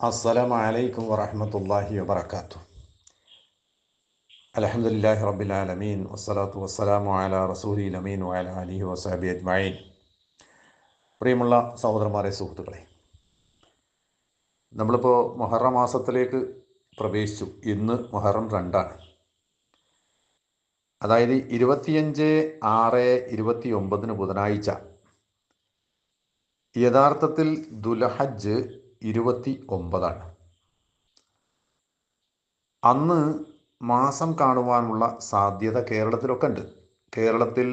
അസ്സലാമു അലൈക്കും വറഹ്മത്തുള്ളാഹി വബറകാതുഹു. അൽഹംദുലില്ലാഹി റബ്ബിൽ ആലമീൻ വസ്സലാത്തു വസ്സലാമു അലാ റസൂലിൽ അമീൻ വഅലാ ആലിഹി വസഹ്ബിഹി അജ്മഈൻ. പ്രിയമുള്ള സഹോദരന്മാരെ, സുഹൃത്തുക്കളെ, നമ്മളിപ്പോൾ മുഹറം മാസത്തിലേക്ക് പ്രവേശിച്ചു. ഇന്ന് മുഹറം 2 അതായത് 25/6/29 ബുധനാഴ്ച. യഥാർത്ഥത്തിൽ ദുൽഹജ്ജ് 29. അന്ന് മാസം കാണുവാനുള്ള സാധ്യത കേരളത്തിലൊക്കെ ഉണ്ട്. കേരളത്തിൽ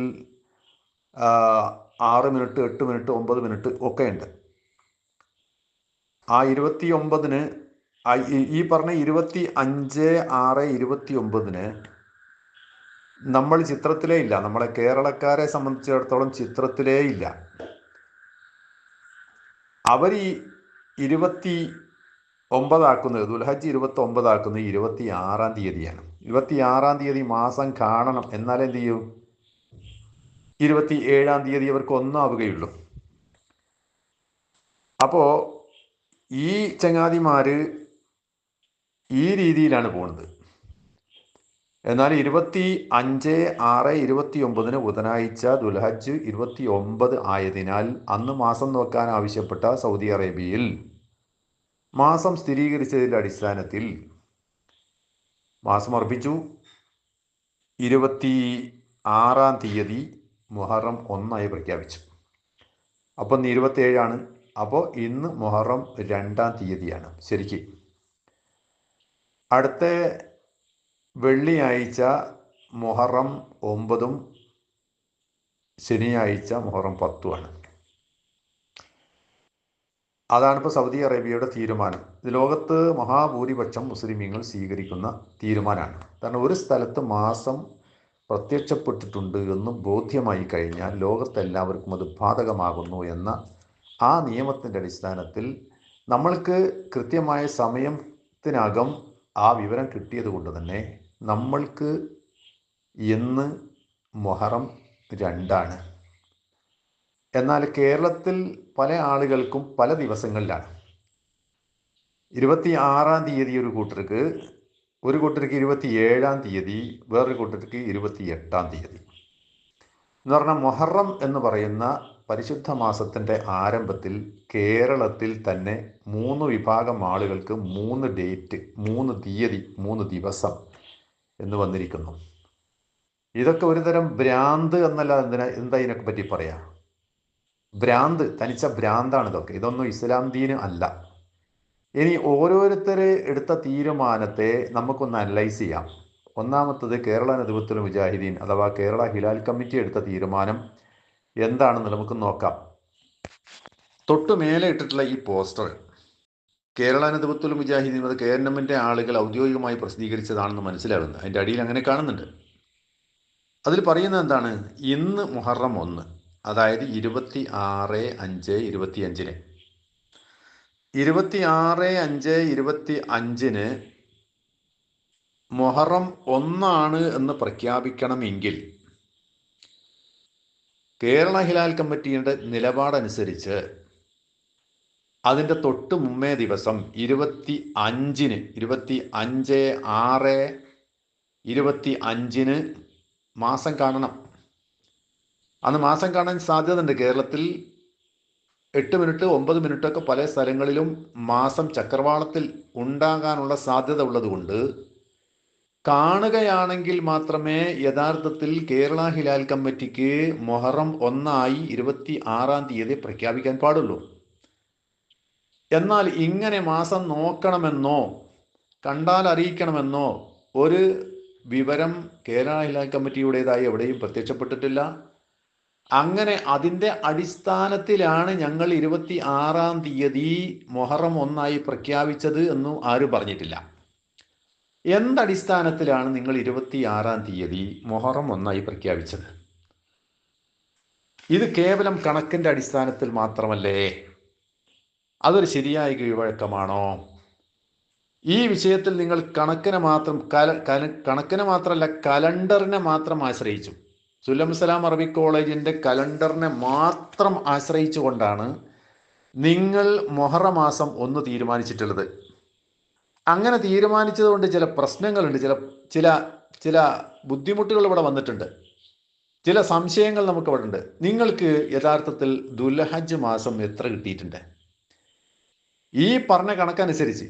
6 മിനിറ്റ്, 8 മിനിറ്റ്, 9 മിനിറ്റ് ഒക്കെ ഉണ്ട്. ആ 29-ന് ഈ പറഞ്ഞ 25/6/29-ന് നമ്മൾ ചിത്രത്തിലേ ഇല്ല. നമ്മളെ കേരളക്കാരെ സംബന്ധിച്ചിടത്തോളം ചിത്രത്തിലേ ഇല്ല. അവർ ഈ 29 ആക്കുന്നത്, ദുൽഹജ്ജ് 29 ആക്കുന്നത് 26-ാം തീയതിയാണ്. 26-ാം തീയതി മാസം കാണണം. എന്നാലേ എന്ത് ചെയ്യൂ, 27-ാം തീയതി അവർക്ക് ഒന്നാവുകയുള്ളൂ. അപ്പോൾ ഈ ചങ്ങാതിമാര് ഈ രീതിയിലാണ് പോകുന്നത്. എന്നാൽ 25/6/29-ന് ബുധനാഴ്ച ദുൽഹജ്ജ് 29 ആയതിനാൽ അന്ന് മാസം നോക്കാൻ ആവശ്യപ്പെട്ട സൗദി അറേബ്യയിൽ മാസം സ്ഥിരീകരിച്ചതിൻ്റെ അടിസ്ഥാനത്തിൽ മാസം അർപ്പിച്ചു. 26-ാം തീയതി മുഹറം 1 പ്രഖ്യാപിച്ചു. അപ്പം ഇന്ന് 27-ആണ്. അപ്പോൾ ഇന്ന് മുഹറം 2-ാം തീയതിയാണ്. ശരിക്ക് അടുത്ത വെള്ളിയാഴ്ച മുഹറം 9-ഉം ശനിയാഴ്ച മുഹറം 10-ഉമാണ്. അതാണിപ്പോൾ സൗദി അറേബ്യയുടെ തീരുമാനം. ഇത് ലോകത്ത് മഹാഭൂരിപക്ഷം മുസ്ലിമീങ്ങൾ സ്വീകരിക്കുന്ന തീരുമാനമാണ്. കാരണം ഒരു സ്ഥലത്ത് മാസം പ്രത്യക്ഷപ്പെട്ടിട്ടുണ്ട് എന്ന് ബോധ്യമായി കഴിഞ്ഞാൽ ലോകത്തെല്ലാവർക്കും അത് ബാധകമാകുന്നു എന്ന ആ നിയമത്തിൻ്റെ അടിസ്ഥാനത്തിൽ നമ്മൾക്ക് കൃത്യമായ സമയത്തിനകം ആ വിവരം കിട്ടിയത് കൊണ്ട് തന്നെ നമ്മൾക്ക് ഇന്ന് മുഹറം 2-ആണ്. എന്നാൽ കേരളത്തിൽ പല ആളുകൾക്കും പല ദിവസങ്ങളിലാണ്. 26-ാം തീയതി ഒരു കൂട്ടർക്ക് 27-ാം തീയതി, വേറൊരു കൂട്ടർക്ക് 28-ാം തീയതി. എന്ന് പറഞ്ഞാൽ മുഹറം എന്ന് പറയുന്ന പരിശുദ്ധ മാസത്തിൻ്റെ ആരംഭത്തിൽ കേരളത്തിൽ തന്നെ 3 വിഭാഗം ആളുകൾക്ക് 3 ഡേറ്റ്, 3 തീയതി, 3 ദിവസം എന്ന് വന്നിരിക്കുന്നു. ഇതൊക്കെ ഒരുതരം ഭ്രാന്ത് എന്നല്ല, എന്താ ഇതിനൊക്കെ പറ്റി പറയാം. ഭ്രാന്ത്, തനിച്ച ഭ്രാന്താണ് ഇതൊക്കെ. ഇതൊന്നും ഇസ്ലാം ദീന് അല്ല. ഇനി ഓരോരുത്തർ എടുത്ത തീരുമാനത്തെ നമുക്കൊന്ന് അനലൈസ് ചെയ്യാം. ഒന്നാമത്തത് കേരള നദ്വത്തുൽ മുജാഹിദീൻ അഥവാ കേരള ഹിലാൽ കമ്മിറ്റി എടുത്ത തീരുമാനം എന്താണെന്ന് നമുക്ക് നോക്കാം. തൊട്ടു മേലെ ഇട്ടിട്ടുള്ള ഈ പോസ്റ്റർ കേരള നദ്വത്തുൽ മുജാഹിദീൻ, അത് KNM-ന്റെ ആളുകൾ ഔദ്യോഗികമായി പ്രസിദ്ധീകരിച്ചതാണെന്ന് മനസ്സിലാകുന്നത്. അതിൻ്റെ അടിയിൽ അങ്ങനെ കാണുന്നുണ്ട്. അതിൽ പറയുന്നത് എന്താണ്? ഇന്ന് മുഹറം 1, അതായത് 26/5/25-ന് 26/5/25-ന് മുഹറം 1 എന്ന് പ്രഖ്യാപിക്കണമെങ്കിൽ കേരള ഹിലാൽ കമ്മിറ്റിയുടെ നിലപാടനുസരിച്ച് അതിൻ്റെ തൊട്ട് മുമ്പേ ദിവസം 25-ന് 25/6/25-ന് മാസം കാണണം. അന്ന് മാസം കാണാൻ സാധ്യതയുണ്ട്. കേരളത്തിൽ 8 മിനിറ്റ്, 9 മിനിറ്റൊക്കെ പല സ്ഥലങ്ങളിലും മാസം ചക്രവാളത്തിൽ ഉണ്ടാകാനുള്ള സാധ്യത ഉള്ളതുകൊണ്ട് കാണുകയാണെങ്കിൽ മാത്രമേ യഥാർത്ഥത്തിൽ കേരള ഹിലാൽ കമ്മിറ്റിക്ക് മുഹറം 1 26-ാം തീയതി പ്രഖ്യാപിക്കാൻ പാടുള്ളൂ. എന്നാൽ ഇങ്ങനെ മാസം നോക്കണമെന്നോ കണ്ടാൽ അറിയിക്കണമെന്നോ ഒരു വിവരം കേരള ഹിലാൽ കമ്മിറ്റിയുടേതായി എവിടെയും പ്രത്യക്ഷപ്പെട്ടിട്ടില്ല. അങ്ങനെ അതിൻ്റെ അടിസ്ഥാനത്തിലാണ് ഞങ്ങൾ 26-ാം തീയതി മുഹറം 1 പ്രഖ്യാപിച്ചത് എന്നും ആരും പറഞ്ഞിട്ടില്ല. എന്തടിസ്ഥാനത്തിലാണ് നിങ്ങൾ 26-ാം തീയതി മുഹറം 1 പ്രഖ്യാപിച്ചത്? ഇത് കേവലം കണക്കിൻ്റെ അടിസ്ഥാനത്തിൽ മാത്രമല്ലേ? അതൊരു ശരിയായ കീഴ്വഴക്കമാണോ? ഈ വിഷയത്തിൽ നിങ്ങൾ കണക്കിനെ മാത്രമല്ല, കലണ്ടറിനെ മാത്രം ആശ്രയിച്ചു. സുല്ലം സലാം അറബിക് കോളേജിൻ്റെ കലണ്ടറിനെ മാത്രം ആശ്രയിച്ചുകൊണ്ടാണ് നിങ്ങൾ മുഹറം മാസം 1 തീരുമാനിച്ചിട്ടുള്ളത്. അങ്ങനെ തീരുമാനിച്ചത് കൊണ്ട് ചില പ്രശ്നങ്ങളുണ്ട്, ചില ചില ചില ബുദ്ധിമുട്ടുകൾ ഇവിടെ വന്നിട്ടുണ്ട്, ചില സംശയങ്ങൾ നമുക്ക് ഇവിടെ ഉണ്ട്. നിങ്ങൾക്ക് യഥാർത്ഥത്തിൽ ദുൽഹജ്ജ് മാസം എത്ര കിട്ടിയിട്ടുണ്ട്? ഈ പറഞ്ഞ കണക്കനുസരിച്ച്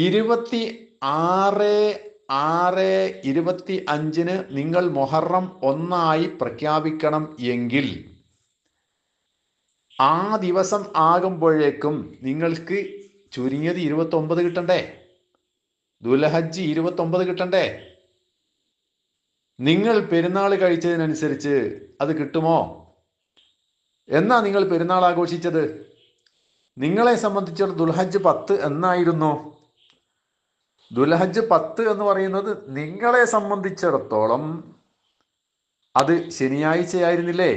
26/6/25 നിങ്ങൾ മുഹറം 1 പ്രഖ്യാപിക്കണം എങ്കിൽ ആ ദിവസം ആകുമ്പോഴേക്കും നിങ്ങൾക്ക് ചുരുങ്ങിയത് 29 കിട്ടണ്ടേ? ദുൽഹജ്ജ് 29 കിട്ടണ്ടേ? നിങ്ങൾ പെരുന്നാൾ കഴിച്ചതിനനുസരിച്ച് അത് കിട്ടുമോ? എന്നാ നിങ്ങൾ പെരുന്നാൾ ആഘോഷിച്ചത്? നിങ്ങളെ സംബന്ധിച്ചിടത്തോളം ദുൽഹജ്ജ് 10 എന്നായിരുന്നു? ദുൽഹജ്ജ് 10 എന്ന് പറയുന്നത് നിങ്ങളെ സംബന്ധിച്ചിടത്തോളം അത് ശനിയാഴ്ചയായിരുന്നില്ലേ?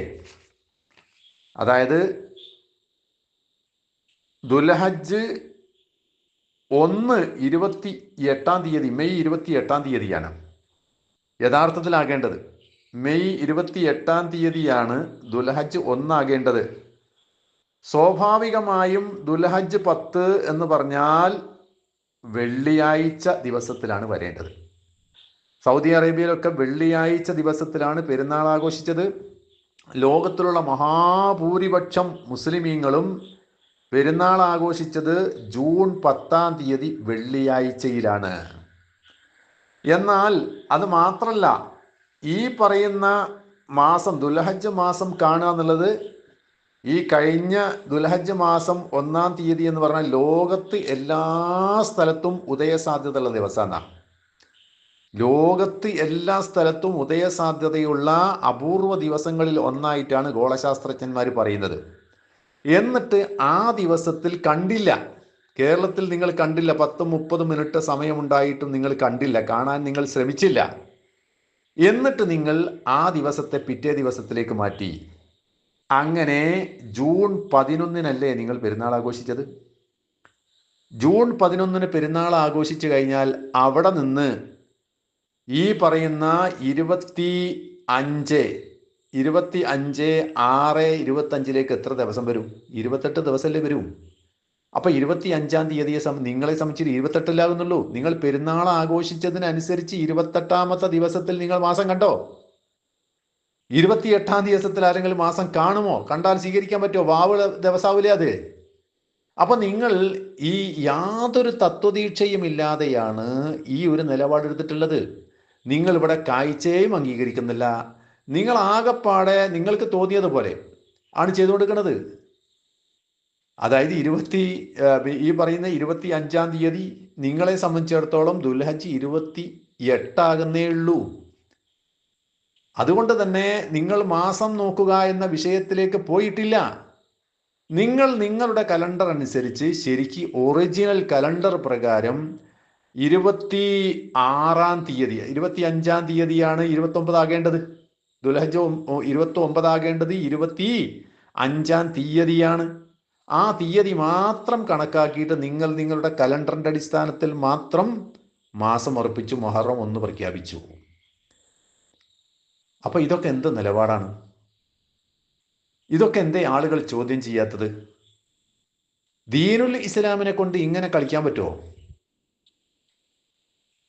അതായത് ദുൽഹജ്ജ് 28 മെയ് 28 യഥാർത്ഥത്തിലാകേണ്ടത്. മെയ് 28 ദുൽഹജ്ജ് 1 ആകേണ്ടത്. സ്വാഭാവികമായും ദുൽഹജ്ജ് 10 എന്ന് പറഞ്ഞാൽ വെള്ളിയാഴ്ച ദിവസത്തിലാണ് വരേണ്ടത്. സൗദി അറേബ്യയിലൊക്കെ വെള്ളിയാഴ്ച ദിവസത്തിലാണ് പെരുന്നാൾ ആഘോഷിച്ചത്. ലോകത്തിലുള്ള മഹാഭൂരിപക്ഷം മുസ്ലിമീങ്ങളും പെരുന്നാൾ ആഘോഷിച്ചത് ജൂൺ 10 വെള്ളിയാഴ്ചയിലാണ്. എന്നാൽ അത് മാത്രല്ല, ഈ പറയുന്ന മാസം ദുൽഹജ്ജ് മാസം കാണുക എന്നുള്ളത് ഈ കഴിഞ്ഞ ദുൽഹജ്ജ് മാസം 1 എന്ന് പറഞ്ഞാൽ ലോകത്ത് എല്ലാ സ്ഥലത്തും ഉദയസാധ്യതയുള്ള ദിവസമാണ്. ലോകത്ത് എല്ലാ സ്ഥലത്തും ഉദയസാധ്യതയുള്ള അപൂർവ ദിവസങ്ങളിൽ ഒന്നായിട്ടാണ് ഗോളശാസ്ത്രജ്ഞന്മാർ പറയുന്നത്. എന്നിട്ട് ആ ദിവസത്തിൽ കണ്ടില്ല. കേരളത്തിൽ നിങ്ങൾ കണ്ടില്ല. 10-30 മിനിറ്റ് സമയമുണ്ടായിട്ടും നിങ്ങൾ കണ്ടില്ല, കാണാൻ നിങ്ങൾ ശ്രമിച്ചില്ല. എന്നിട്ട് നിങ്ങൾ ആ ദിവസത്തെ പിറ്റേ ദിവസത്തിലേക്ക് മാറ്റി. അങ്ങനെ ജൂൺ 11 നിങ്ങൾ പെരുന്നാൾ ആഘോഷിച്ചത്? ജൂൺ 11 പെരുന്നാൾ ആഘോഷിച്ചു കഴിഞ്ഞാൽ അവിടെ നിന്ന് ഈ പറയുന്ന 25/6/25 എത്ര ദിവസം വരും? 28 ദിവസമല്ലേ വരും. അപ്പൊ 25 നിങ്ങളെ സംബന്ധിച്ച് 28 നിങ്ങൾ പെരുന്നാൾ ആഘോഷിച്ചതിനനുസരിച്ച് 28 ദിവസത്തിൽ നിങ്ങൾ മാസം കണ്ടോ? 28 ദിവസത്തിൽ ആരെങ്കിലും മാസം കാണുമോ? കണ്ടാൽ സ്വീകരിക്കാൻ പറ്റുമോ? വാവ് ദിവസാവില്ലേ അത്? അപ്പൊ നിങ്ങൾ ഈ യാതൊരു തത്വദീക്ഷയും ഇല്ലാതെയാണ് ഈ ഒരു നിലപാടെടുത്തിട്ടുള്ളത്. നിങ്ങൾ ഇവിടെ കാഴ്ചയും അംഗീകരിക്കുന്നില്ല. നിങ്ങൾ ആകെപ്പാടെ നിങ്ങൾക്ക് തോന്നിയതുപോലെ ആണ് ചെയ്തുകൊടുക്കുന്നത്. അതായത് ഈ പറയുന്ന 25 നിങ്ങളെ സംബന്ധിച്ചിടത്തോളം ദുൽഹജ്ജ് 28 ഉള്ളൂ. അതുകൊണ്ട് തന്നെ നിങ്ങൾ മാസം നോക്കുക എന്ന വിഷയത്തിലേക്ക് പോയിട്ടില്ല. നിങ്ങൾ നിങ്ങളുടെ കലണ്ടർ അനുസരിച്ച് ശരിക്ക് ഒറിജിനൽ കലണ്ടർ പ്രകാരം 25 ആകേണ്ടത്. ദുൽഹജ്ജ് 29 ആകേണ്ടത് 25 ആ തീയതി മാത്രം കണക്കാക്കിയിട്ട് നിങ്ങൾ നിങ്ങളുടെ കലണ്ടറിന്റെ അടിസ്ഥാനത്തിൽ മാത്രം മാസം ഉറപ്പിച്ചു, മുഹറം 1 പ്രഖ്യാപിച്ചു. അപ്പൊ ഇതൊക്കെ എന്ത് നിലപാടാണ്? ഇതൊക്കെ എന്തേ ആളുകൾ ചോദ്യം ചെയ്യാത്തത്? ദീനുൽ ഇസ്ലാമിനെ കൊണ്ട് ഇങ്ങനെ കളിക്കാൻ പറ്റുമോ?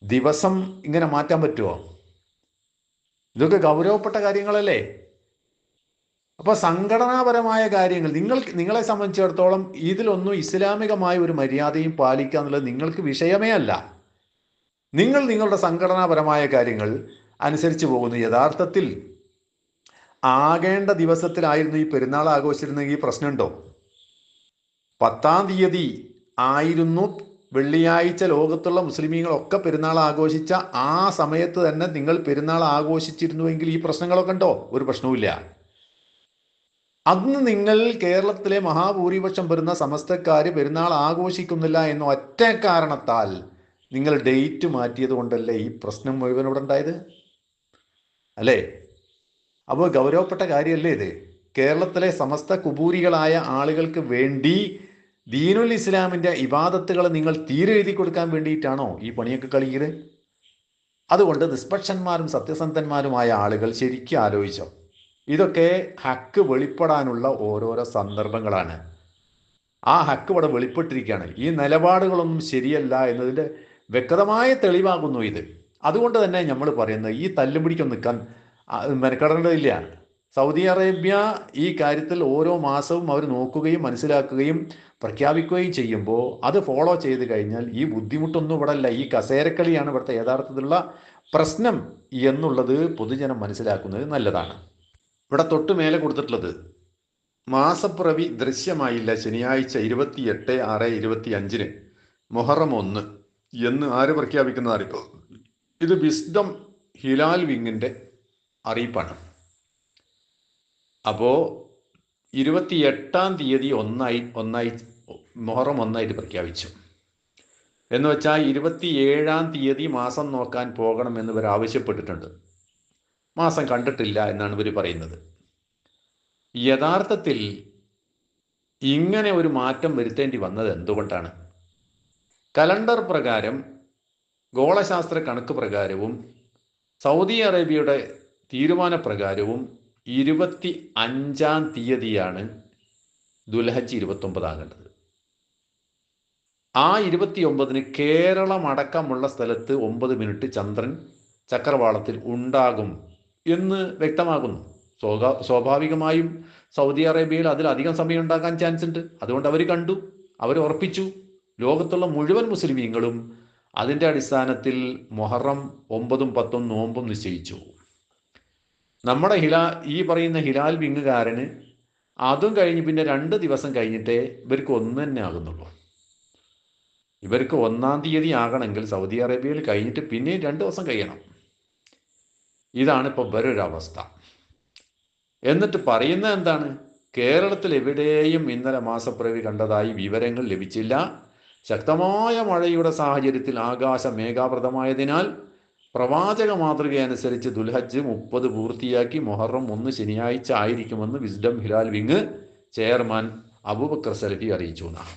ദിവസം ഇങ്ങനെ മാറ്റാൻ പറ്റുമോ? ഇതൊക്കെ ഗൗരവപ്പെട്ട കാര്യങ്ങളല്ലേ? അപ്പൊ സംഘടനാപരമായ കാര്യങ്ങൾ നിങ്ങളെ സംബന്ധിച്ചിടത്തോളം ഇതിലൊന്നും ഇസ്ലാമികമായ ഒരു മര്യാദയും പാലിക്കുക എന്നുള്ളത് നിങ്ങൾക്ക് വിഷയമേ അല്ല. നിങ്ങൾ നിങ്ങളുടെ സംഘടനാപരമായ കാര്യങ്ങൾ അനുസരിച്ച് പോകുന്നു. യഥാർത്ഥത്തിൽ ആകേണ്ട ദിവസത്തിലായിരുന്നു ഈ പെരുന്നാൾ ആഘോഷിച്ചിരുന്നെങ്കിൽ പ്രശ്നമുണ്ടോ? 10 ആയിരുന്നു വെള്ളിയാഴ്ച ലോകത്തുള്ള മുസ്ലിമീങ്ങളൊക്കെ പെരുന്നാൾ ആഘോഷിച്ച ആ സമയത്ത് തന്നെ നിങ്ങൾ പെരുന്നാൾ ആഘോഷിച്ചിരുന്നുവെങ്കിൽ ഈ പ്രശ്നങ്ങളൊക്കെ ഉണ്ടോ? ഒരു പ്രശ്നവുമില്ല. അന്ന് നിങ്ങൾ കേരളത്തിലെ മഹാഭൂരിപക്ഷം വരുന്ന സമസ്തക്കാര് പെരുന്നാൾ ആഘോഷിക്കുന്നില്ല എന്ന ഒറ്റ കാരണത്താൽ നിങ്ങൾ ഡേറ്റ് മാറ്റിയത് കൊണ്ടല്ലേ ഈ പ്രശ്നം മുഴുവൻ ഇവിടെ ഉണ്ടായത്, അല്ലേ? അപ്പോൾ ഗൗരവപ്പെട്ട കാര്യമല്ലേ ഇത്? കേരളത്തിലെ സമസ്ത കുബൂരികളായ ആളുകൾക്ക് വേണ്ടി ദീനുൽ ഇസ്ലാമിന്റെ ഇബാദത്തുകൾ നിങ്ങൾ തീരെ എഴുതി കൊടുക്കാൻ വേണ്ടിയിട്ടാണോ ഈ പണിയൊക്കെ കളിക്കുന്നത്? അതുകൊണ്ട് നിഷ്പക്ഷന്മാരും സത്യസന്ധന്മാരുമായ ആളുകൾ ശരിക്കും ആലോചിച്ചോ. ഇതൊക്കെ ഹക്ക് വെളിപ്പെടാനുള്ള ഓരോരോ സന്ദർഭങ്ങളാണ്. ആ ഹക്ക് ഇവിടെ വെളിപ്പെട്ടിരിക്കുകയാണ്. ഈ നിലപാടുകളൊന്നും ശരിയല്ല എന്നതിൻ്റെ വ്യക്തമായ തെളിവാകുന്നു ഇത്. അതുകൊണ്ട് തന്നെ നമ്മൾ പറയുന്നത് ഈ തല്ലുപിടിക്കൊന്നും നിൽക്കാൻ മെനക്കെടേണ്ടതില്ല. സൗദി അറേബ്യ ഈ കാര്യത്തിൽ ഓരോ മാസവും അവർ നോക്കുകയും മനസ്സിലാക്കുകയും പ്രഖ്യാപിക്കുകയും ചെയ്യുമ്പോൾ അത് ഫോളോ ചെയ്ത് കഴിഞ്ഞാൽ ഈ ബുദ്ധിമുട്ടൊന്നും ഇവിടെ അല്ല. ഈ കസേരക്കളിയാണ് ഇവിടുത്തെ യഥാർത്ഥത്തിലുള്ള പ്രശ്നം എന്നുള്ളത് പൊതുജനം മനസ്സിലാക്കുന്നത് നല്ലതാണ്. ഇവിടെ തൊട്ട് മേലെ കൊടുത്തിട്ടുള്ളത് മാസപ്പിറവി ദൃശ്യമായില്ല ശനിയാഴ്ച 28/6/25 മുഹറം 1 എന്ന് ആര് പ്രഖ്യാപിക്കുന്ന അറിയിപ്പ്? ഇത് വിസ്ഡം ഹിലാൽ വിങ്ങിൻ്റെ അറിയിപ്പാണ്. അപ്പോൾ 28-ാം തീയതി ഒന്നായി മുഹറം 1 പ്രഖ്യാപിച്ചു എന്ന് വെച്ചാൽ 27-ാം തീയതി മാസം നോക്കാൻ പോകണം എന്ന് ഇവർ ആവശ്യപ്പെട്ടിട്ടുണ്ട്. മാസം കണ്ടിട്ടില്ല എന്നാണ് ഇവർ പറയുന്നത്. യഥാർത്ഥത്തിൽ ഇങ്ങനെ ഒരു മാറ്റം വരുത്തേണ്ടി വന്നത് എന്തുകൊണ്ടാണ്? കലണ്ടർ പ്രകാരം, ഗോളശാസ്ത്ര കണക്ക് പ്രകാരവും സൗദി അറേബ്യയുടെ തീരുമാനപ്രകാരവും 25-ാം തീയതിയാണ് ദുൽഹജ്ജ് 29 ആകേണ്ടത്. ആ 29-ന് കേരളം അടക്കമുള്ള സ്ഥലത്ത് 9 മിനിറ്റ് ചന്ദ്രൻ ചക്രവാളത്തിൽ ഉണ്ടാകും എന്ന് വ്യക്തമാകുന്നു. സ്വാഭാവികമായും സൗദി അറേബ്യയിൽ അതിലധികം സമയം ഉണ്ടാകാൻ ചാൻസ് ഉണ്ട്. അതുകൊണ്ട് അവർ കണ്ടു, അവർ ഉറപ്പിച്ചു. ലോകത്തുള്ള മുഴുവൻ മുസ്ലിമീങ്ങളും അതിൻ്റെ അടിസ്ഥാനത്തിൽ മുഹറം 9-ഉം 10-ഉം നോമ്പും നിശ്ചയിച്ചു. നമ്മുടെ ഈ പറയുന്ന ഹിലാൽ വിങ്ങുകാരന് അതും കഴിഞ്ഞ് പിന്നെ 2 ദിവസം കഴിഞ്ഞിട്ടേ ഇവർക്ക് ഒന്ന് തന്നെ ആകുന്നുള്ളൂ. ഇവർക്ക് 1-ാം തീയതി ആകണമെങ്കിൽ സൗദി അറേബ്യയിൽ കഴിഞ്ഞിട്ട് പിന്നെ 2 ദിവസം കഴിയണം. ഇതാണ് ഇപ്പോൾ വേറൊരവസ്ഥ. എന്നിട്ട് പറയുന്നത് എന്താണ്? കേരളത്തിൽ എവിടെയും ഇന്നലെ മാസപ്പിറവി കണ്ടതായി വിവരങ്ങൾ ലഭിച്ചില്ല. ശക്തമായ മഴയുടെ സാഹചര്യത്തിൽ ആകാശം മേഘാവൃതമായതിനാൽ പ്രവാചക മാതൃകയനുസരിച്ച് ദുൽഹജ്ജ് 30 പൂർത്തിയാക്കി മുഹറം 1 ശനിയാഴ്ച ആയിരിക്കുമെന്ന് Wisdom Hilal wing chairman Abubakar Salafi അറിയിച്ചു എന്നാണ്.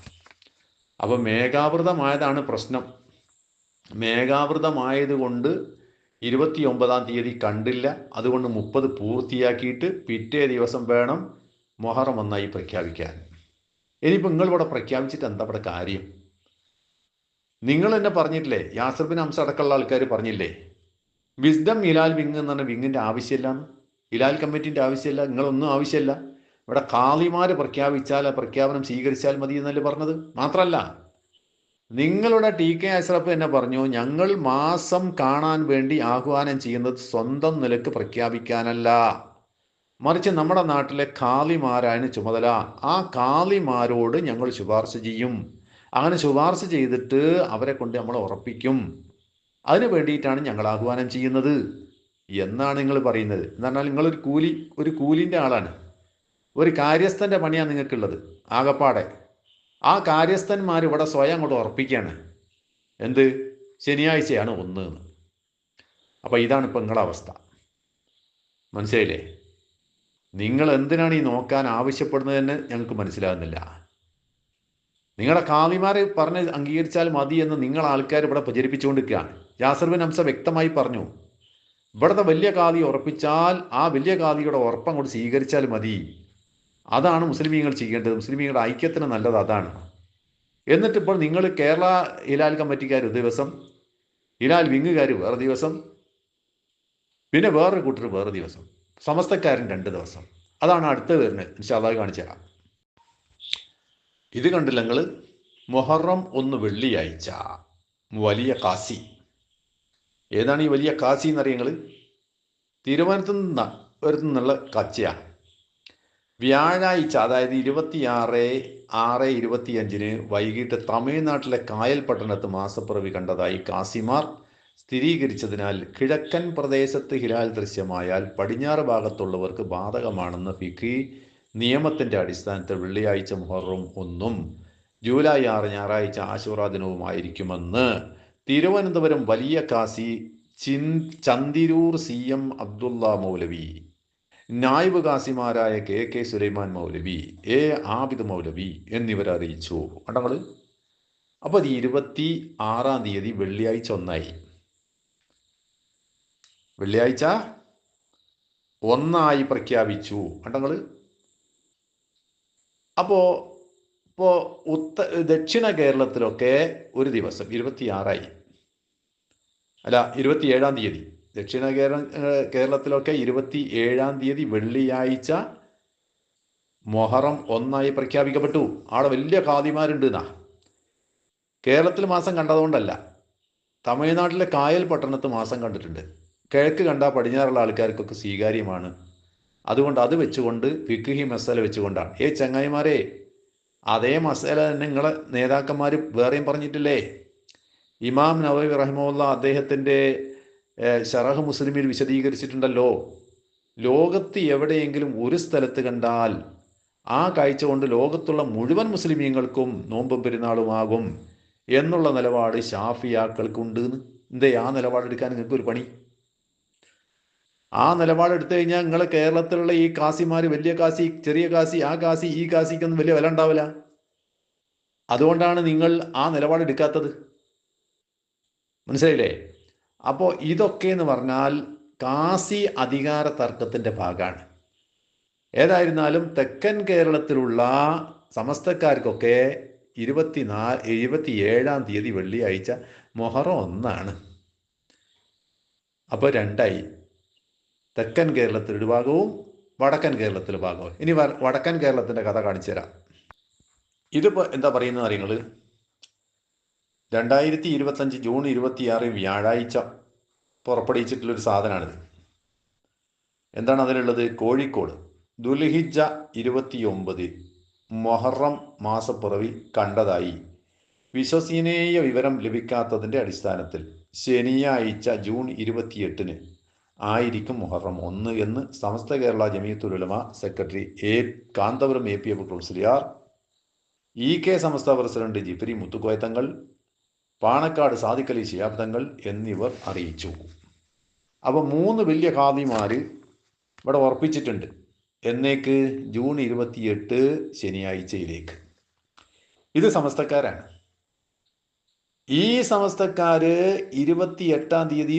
അപ്പം മേഘാവൃതമായതാണ് പ്രശ്നം. മേഘാവൃതമായതുകൊണ്ട് 29-ാം തീയതി കണ്ടില്ല. അതുകൊണ്ട് 30 പൂർത്തിയാക്കിയിട്ട് പിറ്റേ ദിവസം വേണം മുഹറം 1 പ്രഖ്യാപിക്കാൻ. ഇനിയിപ്പോൾ നിങ്ങളിവിടെ പ്രഖ്യാപിച്ചിട്ട് എന്താ ഇവിടെ കാര്യം? നിങ്ങൾ തന്നെ പറഞ്ഞിട്ടില്ലേ, യാസിർ ബിൻ ഹംസ അടക്കമുള്ള ആൾക്കാർ പറഞ്ഞില്ലേ, വിസ്ഡം ഹിലാൽ വിങ് എന്ന് പറഞ്ഞ വിങ്ങിൻ്റെ ആവശ്യമില്ലാന്ന്, ഹിലാൽ കമ്മിറ്റിൻ്റെ ആവശ്യമില്ല, നിങ്ങളൊന്നും ആവശ്യമില്ല. ഇവിടെ ഖാദിമാർ പ്രഖ്യാപിച്ചാൽ ആ പ്രഖ്യാപനം സ്വീകരിച്ചാൽ മതി എന്നല്ലേ പറഞ്ഞത്. മാത്രമല്ല, നിങ്ങളുടെ TK അഷ്റഫ് തന്നെ പറഞ്ഞു, ഞങ്ങൾ മാസം കാണാൻ വേണ്ടി ആഹ്വാനം ചെയ്യുന്നത് സ്വന്തം നിലക്ക് പ്രഖ്യാപിക്കാനല്ല, മറിച്ച് നമ്മുടെ നാട്ടിലെ ഖാദിമാരാണ് ചുമതല. ആ ഖാദിമാരോട് ഞങ്ങൾ ശുപാർശ ചെയ്യും. അങ്ങനെ ശുപാർശ ചെയ്തിട്ട് അവരെ കൊണ്ട് നമ്മൾ ഉറപ്പിക്കും. അതിന് വേണ്ടിയിട്ടാണ് ഞങ്ങൾ ആഹ്വാനം ചെയ്യുന്നത് എന്നാണ് നിങ്ങൾ പറയുന്നത്. എന്ന് പറഞ്ഞാൽ നിങ്ങളൊരു കൂലിൻ്റെ ആളാണ്. ഒരു കാര്യസ്ഥൻ്റെ പണിയാണ് നിങ്ങൾക്കുള്ളത് ആകപ്പാടെ. ആ കാര്യസ്ഥന്മാർ ഇവിടെ സ്വയം അങ്ങോട്ട് ഉറപ്പിക്കുകയാണ് എന്ത്, ശനിയാഴ്ചയാണ് 1 എന്ന്. അപ്പോൾ ഇതാണ് ഇപ്പം നിങ്ങളുടെ അവസ്ഥ. മനസ്സിലായില്ലേ? നിങ്ങൾ എന്തിനാണ് ഈ നോക്കാൻ ആവശ്യപ്പെടുന്നതെന്ന് ഞങ്ങൾക്ക് മനസ്സിലാകുന്നില്ല. നിങ്ങളുടെ ഖാദിമാരെ പറഞ്ഞ് അംഗീകരിച്ചാൽ മതി എന്ന് നിങ്ങൾ ആൾക്കാർ ഇവിടെ പ്രചരിപ്പിച്ചുകൊണ്ടിരിക്കുകയാണ്. യാസിർ ബിൻ ഹംസ വ്യക്തമായി പറഞ്ഞു, ഇവിടുത്തെ വലിയ ഖാദി ഉറപ്പിച്ചാൽ ആ വലിയ ഖാദിയുടെ ഉറപ്പ് അങ്ങോട്ട് സ്വീകരിച്ചാൽ മതി. അതാണ് മുസ്ലിമീങ്ങൾ ചെയ്യേണ്ടത്. മുസ്ലിമീങ്ങളുടെ ഐക്യത്തിന് നല്ലത് അതാണ്. എന്നിട്ടിപ്പോൾ നിങ്ങൾ കേരള ഹിലാൽ കമ്മിറ്റിക്കാർ ഒരു ദിവസം, ഹിലാൽ വിങ്ങുകാർ വേറെ ദിവസം, പിന്നെ വേറൊരു കൂട്ടർ വേറെ ദിവസം, സമസ്തക്കാരൻ 2 ദിവസം. അതാണ് അടുത്ത് വരുന്നത്. ഇൻഷാ അല്ലാഹ് കാണിച്ചു തരാം. ഇത് കണ്ടില്ല നിങ്ങൾ? മുഹറം 1 വെള്ളിയാഴ്ച വലിയ കാസി. ഏതാണ് ഈ വലിയ കാസി എന്നറിയ നിങ്ങൾ? തിരുവനന്തപുരത്ത് നിന്നുള്ള കച്ചയാണ്. വ്യാഴാഴ്ച, അതായത് 26/6/25 വൈകിട്ട് തമിഴ്നാട്ടിലെ കായൽ പട്ടണത്ത് മാസപ്പിറവി കണ്ടതായി കാസിമാർ സ്ഥിരീകരിച്ചതിനാൽ കിഴക്കൻ പ്രദേശത്ത് ഹിലാൽ ദൃശ്യമായാൽ പടിഞ്ഞാറ് ഭാഗത്തുള്ളവർക്ക് ബാധകമാണെന്ന ഫിഖി നിയമത്തിൻ്റെ അടിസ്ഥാനത്തിൽ വെള്ളിയാഴ്ച മുഹറം 1-ഉം ജൂലൈ 6 ഞായറാഴ്ച ആശൂറ ദിനവുമായിരിക്കുമെന്ന് തിരുവനന്തപുരം വലിയ കാസി ചന്തിരൂർ CM അബ്ദുള്ള മൗലവി, നായിബ് കാസിമാരായ KK സുലൈമാൻ മൗലവി, ആബിദ് മൗലവി എന്നിവർ അറിയിച്ചു. കണ്ടങ്ങൾ? അപ്പോൾ അത് 26-ാം തീയതി വെള്ളിയാഴ്ച 1 വെള്ളിയാഴ്ച ഒന്നായി പ്രഖ്യാപിച്ചു. കണ്ടങ്ങൾ. അപ്പോൾ ഇപ്പോൾ ദക്ഷിണ കേരളത്തിലൊക്കെ ഒരു ദിവസം 26 അല്ല 27 തീയതി, ദക്ഷിണ കേരളത്തിലൊക്കെ 27 വെള്ളിയാഴ്ച മൊഹറം 1 പ്രഖ്യാപിക്കപ്പെട്ടു. അവിടെ വലിയ ഖാദിമാരുണ്ട് എന്നാ. കേരളത്തിൽ മാസം കണ്ടതുകൊണ്ടല്ല, തമിഴ്നാട്ടിലെ കായൽ പട്ടണത്ത് മാസം കണ്ടിട്ടുണ്ട്. കിഴക്ക് കണ്ട പടിഞ്ഞാറുള്ള ആൾക്കാർക്കൊക്കെ സ്വീകാര്യമാണ്. അതുകൊണ്ട് അത് വെച്ചുകൊണ്ട് ഫിഖ്ഹി മസാല വെച്ചുകൊണ്ടാണ്. ചങ്ങായിമാരെ, അതേ മസാല തന്നെ നിങ്ങളെ നേതാക്കന്മാർ വേറെയും പറഞ്ഞിട്ടില്ലേ? ഇമാം നവവി റഹിമഹുല്ലാ അദ്ദേഹത്തിൻ്റെ ശറഹ് മുസ്ലിമിൽ വിശദീകരിച്ചിട്ടുണ്ടല്ലോ. ലോകത്ത് എവിടെയെങ്കിലും ഒരു സ്ഥലത്ത് കണ്ടാൽ ആ കാഴ്ച കൊണ്ട് ലോകത്തുള്ള മുഴുവൻ മുസ്ലിമീങ്ങൾക്കും നോമ്പും പെരുന്നാളുമാകും എന്നുള്ള നിലപാട് ഷാഫിയാക്കൾക്കുണ്ട്. എന്തേ ആ നിലപാടെടുക്കാൻ നിങ്ങൾക്ക് ഒരു പണി? ആ നിലപാടെടുത്തു കഴിഞ്ഞാൽ നിങ്ങൾ കേരളത്തിലുള്ള ഈ കാസിമാർ, വലിയ കാസി, ചെറിയ കാസി, ആ കാസി ഈ കാസിക്കൊന്നും വലിയ വില ഉണ്ടാവില്ല. അതുകൊണ്ടാണ് നിങ്ങൾ ആ നിലപാടെടുക്കാത്തത്. മനസ്സിലായില്ലേ? അപ്പോൾ ഇതൊക്കെ എന്ന് പറഞ്ഞാൽ കാസി അധികാര തർക്കത്തിൻ്റെ ഭാഗമാണ്. ഏതായിരുന്നാലും തെക്കൻ കേരളത്തിലുള്ള സമസ്തക്കാർക്കൊക്കെ 27 തീയതി വെള്ളിയാഴ്ച മൊഹറം 1. അപ്പോൾ 2. തെക്കൻ കേരളത്തിലൊരു ഭാഗവും വടക്കൻ കേരളത്തിലെ ഭാഗവും. ഇനി വടക്കൻ കേരളത്തിൻ്റെ കഥ കാണിച്ചു തരാം. ഇതിപ്പോൾ എന്താ പറയുന്നത് അറിയുങ്ങൾ? 2025 ജൂൺ 26 വ്യാഴാഴ്ച പുറപ്പെടുവിച്ചിട്ടുള്ളൊരു സാധനമാണിത്. എന്താണ് അതിലുള്ളത്? കോഴിക്കോട് ദുൽഹിജ്ജ 29 മൊഹറം മാസപ്പിറവി കണ്ടതായി വിശ്വസനീയ വിവരം ലഭിക്കാത്തതിൻ്റെ അടിസ്ഥാനത്തിൽ ശനിയാഴ്ച ജൂൺ 28 ആയിരിക്കും മൊഹറം 1 എന്ന് Samastha Kerala Jamiyyathul Ulama secretary Kanthapuram AP Abubakar Musliyar, EK Samastha president Jifri Muthukoya Thangal, Panakkad Sadiq Ali Shihab Thangal എന്നിവർ അറിയിച്ചു. അപ്പോൾ 3 വലിയ ഖാദിമാർ ഇവിടെ ഉറപ്പിച്ചിട്ടുണ്ട്. എന്നേക്ക്? ജൂൺ 28 ശനിയാഴ്ചയിലേക്ക്. ഇത് സമസ്തക്കാരാണ്. ഈ സമസ്തക്കാർ 28 തീയതി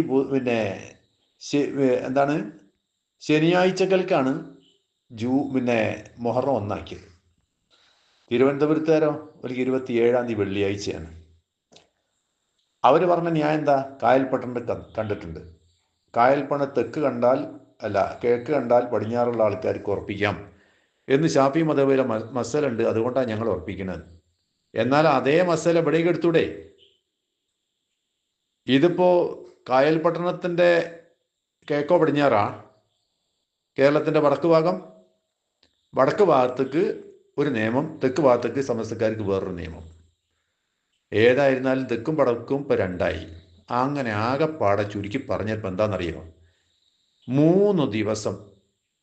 എന്താണ് ശനിയാഴ്ചകൾക്കാണ് മൊഹറം 1 ആക്കിയത്. തിരുവനന്തപുരത്തുകാരോ ഒരു 27 തീയതി വെള്ളിയാഴ്ചയാണ്. അവർ പറഞ്ഞ ന്യായം എന്താ? കായൽപ്പട്ടണം കണ്ടിട്ടുണ്ട്. കായൽപ്പട്ടണം തെക്ക് കണ്ടാൽ കിഴക്ക് കണ്ടാൽ പടിഞ്ഞാറുള്ള ആൾക്കാർക്ക് ഉറപ്പിക്കാം എന്ന് ഷാഫി മദ്ഹബിലെ മസല ഉണ്ട്. അതുകൊണ്ടാണ് ഞങ്ങൾ ഉറപ്പിക്കുന്നത്. എന്നാൽ അതേ മസല ഇവിടേക്ക് എടുത്തൂടെ? ഇതിപ്പോൾ കായൽപട്ടണത്തിൻ്റെ കിഴക്കോ പടിഞ്ഞാറാ? കേരളത്തിൻ്റെ വടക്ക് ഭാഗം. വടക്ക് ഭാഗത്തേക്ക് ഒരു നിയമം, തെക്ക് ഭാഗത്തേക്ക് സമസ്തക്കാർക്ക് വേറൊരു നിയമം. ഏതായിരുന്നാലും തെക്കും വടക്കും ഇപ്പോൾ 2. അങ്ങനെ ആകെപ്പാടെ ചുരുക്കി പറഞ്ഞപ്പോൾ എന്താണെന്നറിയുമോ? 3 ദിവസം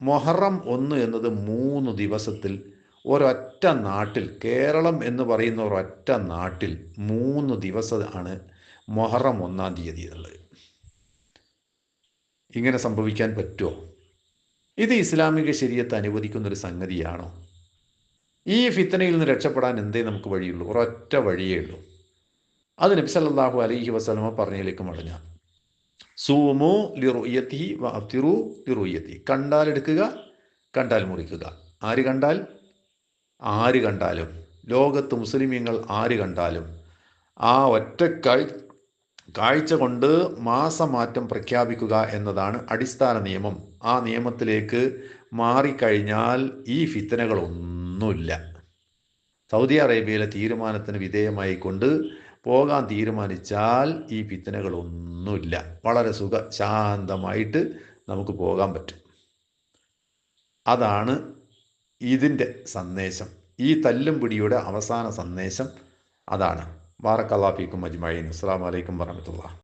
മൊഹറം 1 എന്നത് 3 ദിവസത്തിൽ ഒരൊറ്റ നാട്ടിൽ, കേരളം എന്ന് പറയുന്ന ഒരൊറ്റ നാട്ടിൽ 3 ദിവസമാണ് മൊഹറം 1 തീയതി ഉള്ളത്. ഇങ്ങനെ സംഭവിക്കാൻ പറ്റുമോ? ഇത് ഇസ്ലാമിക ശരീഅത്ത് അനുവദിക്കുന്നൊരു സംഗതിയാണോ? ഈ ഫിത്തനയിൽ നിന്ന് രക്ഷപ്പെടാൻ എന്തേ നമുക്ക് വഴിയുള്ളൂ? ഒരൊറ്റ വഴിയേ ഉള്ളൂ. അത് നബി സല്ലല്ലാഹു അലൈഹി വസല്ലമ പറഞ്ഞതിലേക്ക് മടങ്ങാം. സൂമു ലിറുയത്തിഹി വഅഫ്തിറു ലിറുയത്തിഹി. കണ്ടാൽ എടുക്കുക, കണ്ടാൽ മുറിക്കുക. ആര് കണ്ടാൽ? ആര് കണ്ടാലും, ലോകത്ത് മുസ്ലിമീങ്ങൾ ആര് കണ്ടാലും ആ ഒറ്റ കാഴ്ച കൊണ്ട് മാസമാറ്റം പ്രഖ്യാപിക്കുക എന്നതാണ് അടിസ്ഥാന നിയമം. ആ നിയമത്തിലേക്ക് മാറിക്കഴിഞ്ഞാൽ ഈ ഫിത്തനകളൊന്നുമില്ല. സൗദി അറേബ്യയിലെ തീരുമാനത്തിന് വിധേയമായി കൊണ്ട് പോകാൻ തീരുമാനിച്ചാൽ ഈ ഫിത്തനകളൊന്നുമില്ല. വളരെ ശാന്തമായിട്ട് നമുക്ക് പോകാൻ പറ്റും. അതാണ് ഇതിൻ്റെ സന്ദേശം. ഈ തല്ലും പിടിയുടെ അവസാന സന്ദേശം അതാണ്. ബാറക്കല്ലാഹു ഫീക്കും അജ്മഈൻ. അസ്സലാമു അലൈക്കും വറഹ്മത്തുള്ളാഹി.